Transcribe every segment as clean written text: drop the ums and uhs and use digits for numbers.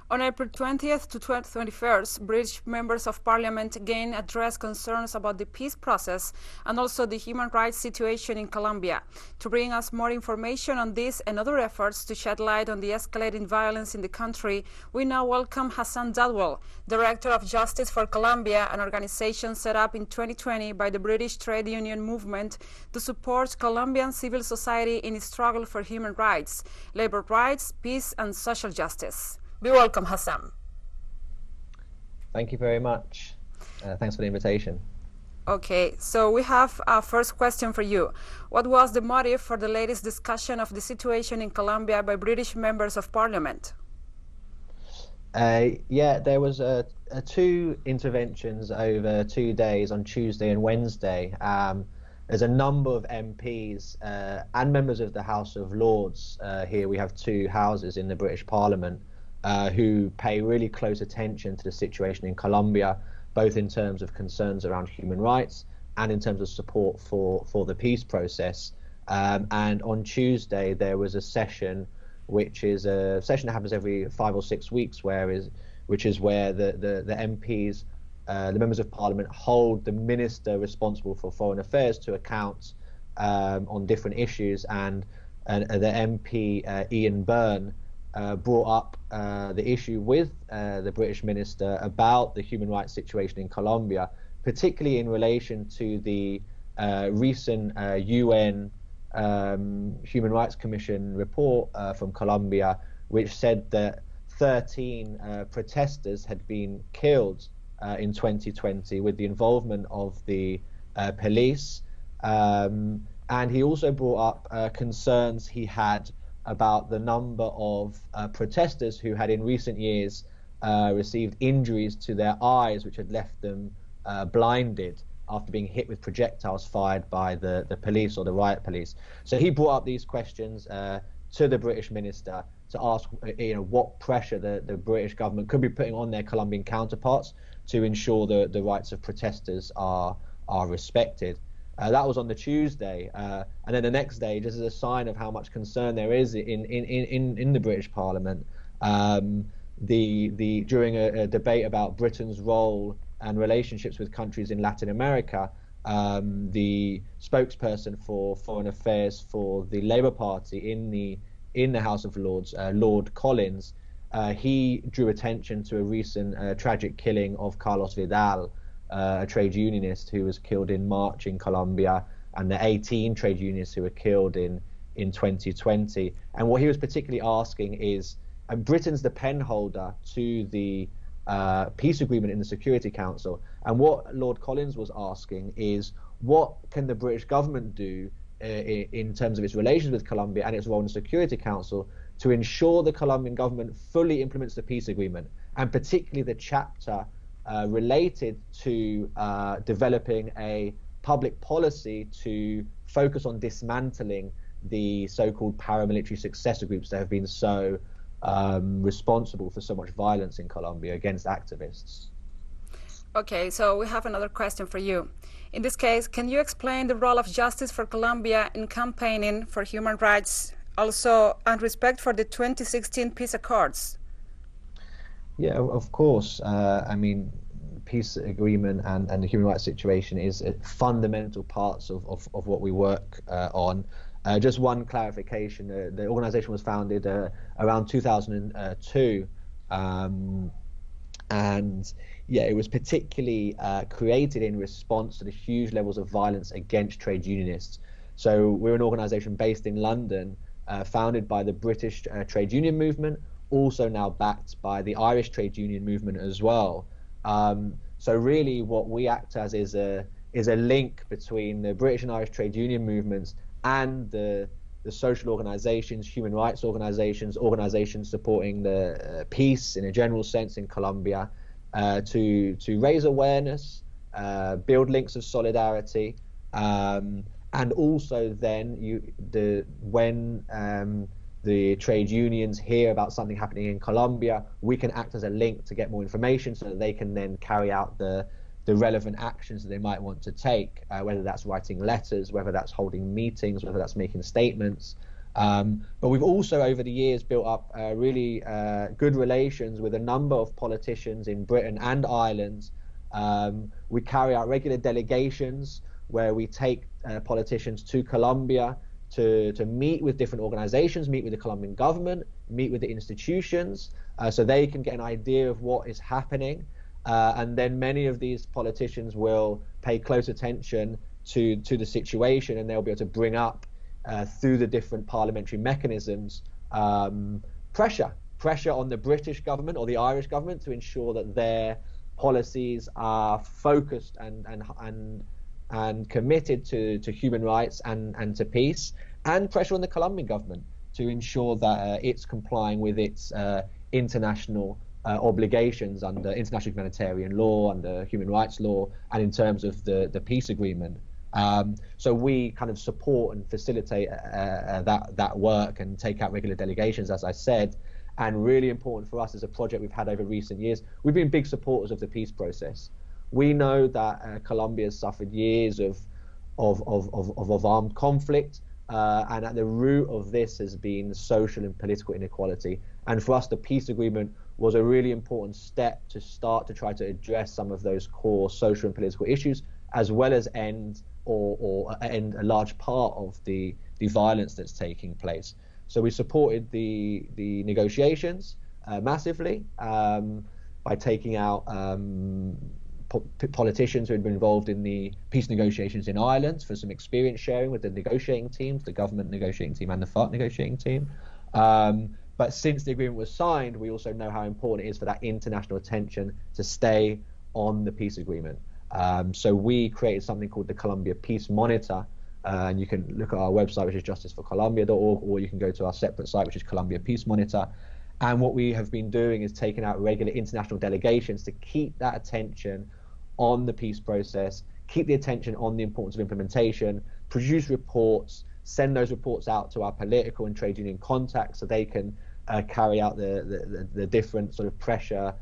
On April 20th to 21st, British members of parliament again addressed concerns about the peace process and also the human rights situation in Colombia. To bring us more information on this and other efforts to shed light on the escalating violence in the country, we now welcome Hasan Dodwell, Director of Justice for Colombia, an organization set up in 2020 by the British trade union movement to support Colombian civil society in its struggle for human rights, labor rights, peace and social justice. Be welcome, Hasan. Thank you very much. Thanks for the invitation. Okay, so we have a first question for you. What was the motive for the latest discussion of the situation in Colombia by British members of parliament? Yeah, there was two interventions over 2 days on Tuesday and Wednesday. There's a number of MPs and members of the House of Lords. Here we have two houses in the British Parliament who pay really close attention to the situation in Colombia, both in terms of concerns around human rights and in terms of support for the peace process. And on Tuesday there was a session, which is a session that happens every 5 or 6 weeks, which is where the MPs, the members of Parliament, hold the minister responsible for foreign affairs to account on different issues. And the MP Ian Byrne brought up the issue with the British minister about the human rights situation in Colombia, particularly in relation to the recent UN Human Rights Commission report from Colombia, which said that 13 protesters had been killed in 2020 with the involvement of the police. And he also brought up concerns he had about the number of protesters who had in recent years received injuries to their eyes, which had left them blinded after being hit with projectiles fired by the police or the riot police. So he brought up these questions to the British minister to ask, what pressure the British government could be putting on their Colombian counterparts to ensure the rights of protesters are respected. That was on the Tuesday, and then the next day, just as a sign of how much concern there is in the British Parliament, during a debate about Britain's role and relationships with countries in Latin America, the spokesperson for foreign affairs for the Labour Party in the House of Lords, Lord Collins, he drew attention to a recent tragic killing of Carlos Vidal, a trade unionist who was killed in March in Colombia, and the 18 trade unionists who were killed in 2020. And what he was particularly asking is, Britain's the pen holder to the peace agreement in the Security Council, and what Lord Collins was asking is, what can the British government do in terms of its relations with Colombia and its role in the Security Council to ensure the Colombian government fully implements the peace agreement, and particularly the chapter related to developing a public policy to focus on dismantling the so-called paramilitary successor groups that have been so responsible for so much violence in Colombia against activists. Okay, so we have another question for you. In this case, can you explain the role of Justice for Colombia in campaigning for human rights, also and respect for the 2016 peace accords? Yeah, of course. I mean, peace agreement and the human rights situation is fundamental parts of what we work on. Just one clarification, the organization was founded around 2002, and yeah, it was particularly created in response to the huge levels of violence against trade unionists. So we're an organization based in London, founded by the British trade union movement, also now backed by the Irish trade union movement as well. So really what we act as is a link between the British and Irish trade union movements and the social organizations, human rights organizations supporting the peace in a general sense in Colombia, to raise awareness, build links of solidarity, and also then when the trade unions hear about something happening in Colombia, we can act as a link to get more information so that they can then carry out the relevant actions that they might want to take, whether that's writing letters, whether that's holding meetings, whether that's making statements. But we've also, over the years, built up really good relations with a number of politicians in Britain and Ireland. We carry out regular delegations where we take politicians to Colombia to meet with different organizations, meet with the Colombian government, meet with the institutions, so they can get an idea of what is happening. And then many of these politicians will pay close attention to the situation, and they'll be able to bring up through the different parliamentary mechanisms pressure on the British government or the Irish government to ensure that their policies are focused and committed to human rights and to peace, and pressure on the Colombian government to ensure that it's complying with its international obligations under international humanitarian law, under human rights law, and in terms of the peace agreement. So we kind of support and facilitate that work and take out regular delegations, as I said. And really important for us as a project we've had over recent years, we've been big supporters of the peace process. We know that Colombia has suffered years of armed conflict, and at the root of this has been social and political inequality. And for us, the peace agreement was a really important step to start to try to address some of those core social and political issues, as well as end a large part of the violence that's taking place. So we supported the negotiations massively by taking out politicians who had been involved in the peace negotiations in Ireland for some experience sharing with the negotiating teams, the government negotiating team and the FARC negotiating team. But since the agreement was signed, we also know how important it is for that international attention to stay on the peace agreement. So we created something called the Colombia Peace Monitor, and you can look at our website, which is justiceforcolombia.org, or you can go to our separate site, which is Colombia Peace Monitor. And what we have been doing is taking out regular international delegations to keep that attention on the peace process, keep the attention on the importance of implementation, produce reports, send those reports out to our political and trade union contacts so they can carry out the different sort of pressure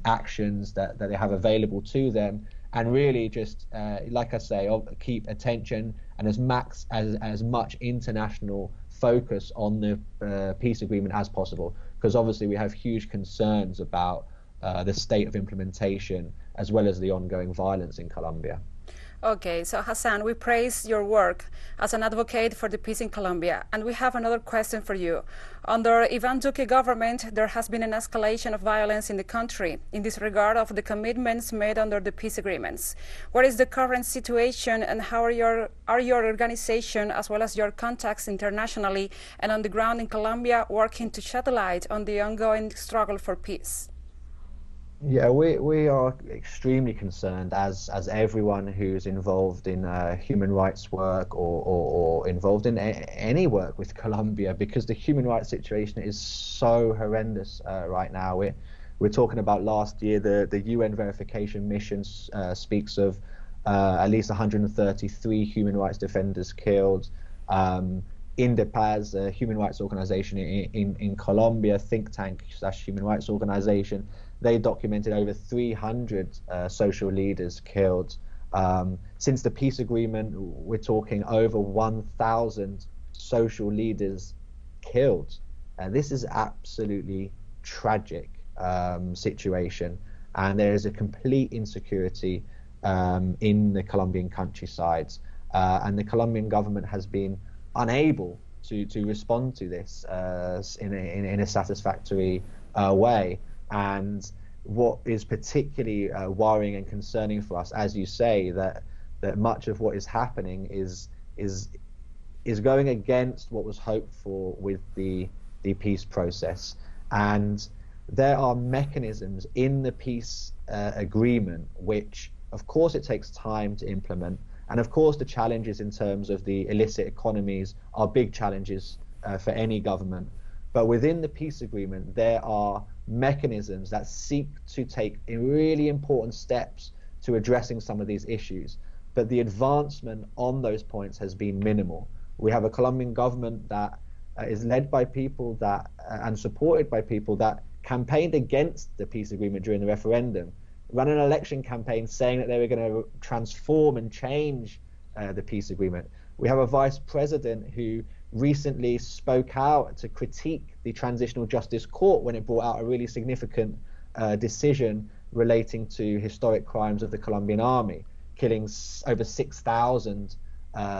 actions that they have available to them, and really just like I say, keep attention and as much international focus on the peace agreement as possible, because obviously we have huge concerns about the state of implementation as well as the ongoing violence in Colombia. Okay, so Hasan, we praise your work as an advocate for the peace in Colombia. And we have another question for you. Under Ivan Duque government, there has been an escalation of violence in the country in disregard of the commitments made under the peace agreements. What is the current situation, and how are your organization as well as your contacts internationally and on the ground in Colombia working to shed light on the ongoing struggle for peace? Yeah, we are extremely concerned, as everyone who's involved in human rights work or involved in any work with Colombia, because the human rights situation is so horrendous right now. We're talking about last year, the UN verification mission speaks of at least 133 human rights defenders killed. Indepaz, a human rights organization in Colombia, think tank / human rights organization, they documented over 300 social leaders killed. Since the peace agreement, we're talking over 1,000 social leaders killed. And this is absolutely tragic situation. And there is a complete insecurity in the Colombian countryside. And the Colombian government has been unable to respond to this in a satisfactory way. And what is particularly worrying and concerning for us, as you say, that much of what is happening is going against what was hoped for with the peace process. And there are mechanisms in the peace agreement which, of course, it takes time to implement. And of course, the challenges in terms of the illicit economies are big challenges for any government. But within the peace agreement, there are mechanisms that seek to take really important steps to addressing some of these issues. But the advancement on those points has been minimal. We have a Colombian government that is led by people that and supported by people that campaigned against the peace agreement during the referendum, ran an election campaign saying that they were going to transform and change the peace agreement. We have a vice president who recently spoke out to critique the Transitional Justice Court when it brought out a really significant decision relating to historic crimes of the Colombian army, killing over 6,000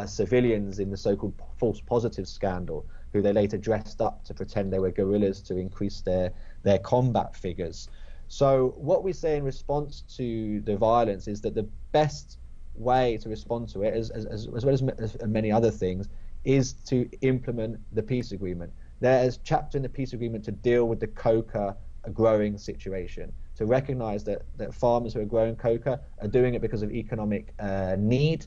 civilians in the so-called false positive scandal, who they later dressed up to pretend they were guerrillas to increase their combat figures. So what we say in response to the violence is that the best way to respond to it, as well as many other things, is to implement the peace agreement. There is a chapter in the peace agreement to deal with the coca growing situation, to recognize that farmers who are growing coca are doing it because of economic need.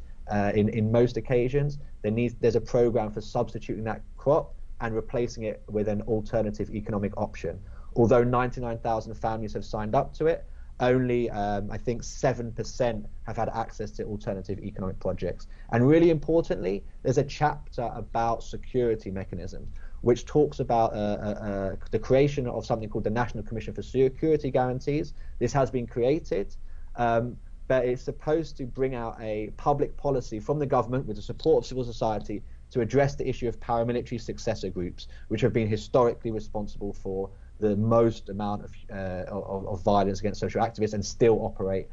In most occasions, there's a program for substituting that crop and replacing it with an alternative economic option. Although 99,000 families have signed up to it, only I think 7% have had access to alternative economic projects. And really importantly, there's a chapter about security mechanisms, which talks about the creation of something called the National Commission for Security Guarantees. This has been created, but it's supposed to bring out a public policy from the government with the support of civil society to address the issue of paramilitary successor groups, which have been historically responsible for the most amount of violence against social activists and still operate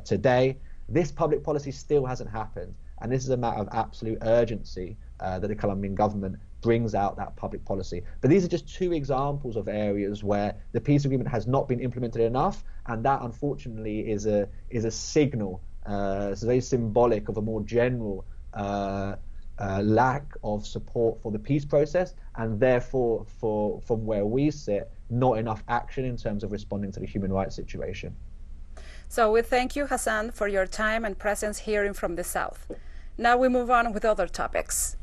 today. This public policy still hasn't happened, and this is a matter of absolute urgency that the Colombian government brings out that public policy. But these are just two examples of areas where the peace agreement has not been implemented enough, and that unfortunately is a signal. It's very symbolic of a more general lack of support for the peace process, and therefore, from where we sit, not enough action in terms of responding to the human rights situation. So we thank you, Hasan, for your time and presence hearing from the South. Now we move on with other topics.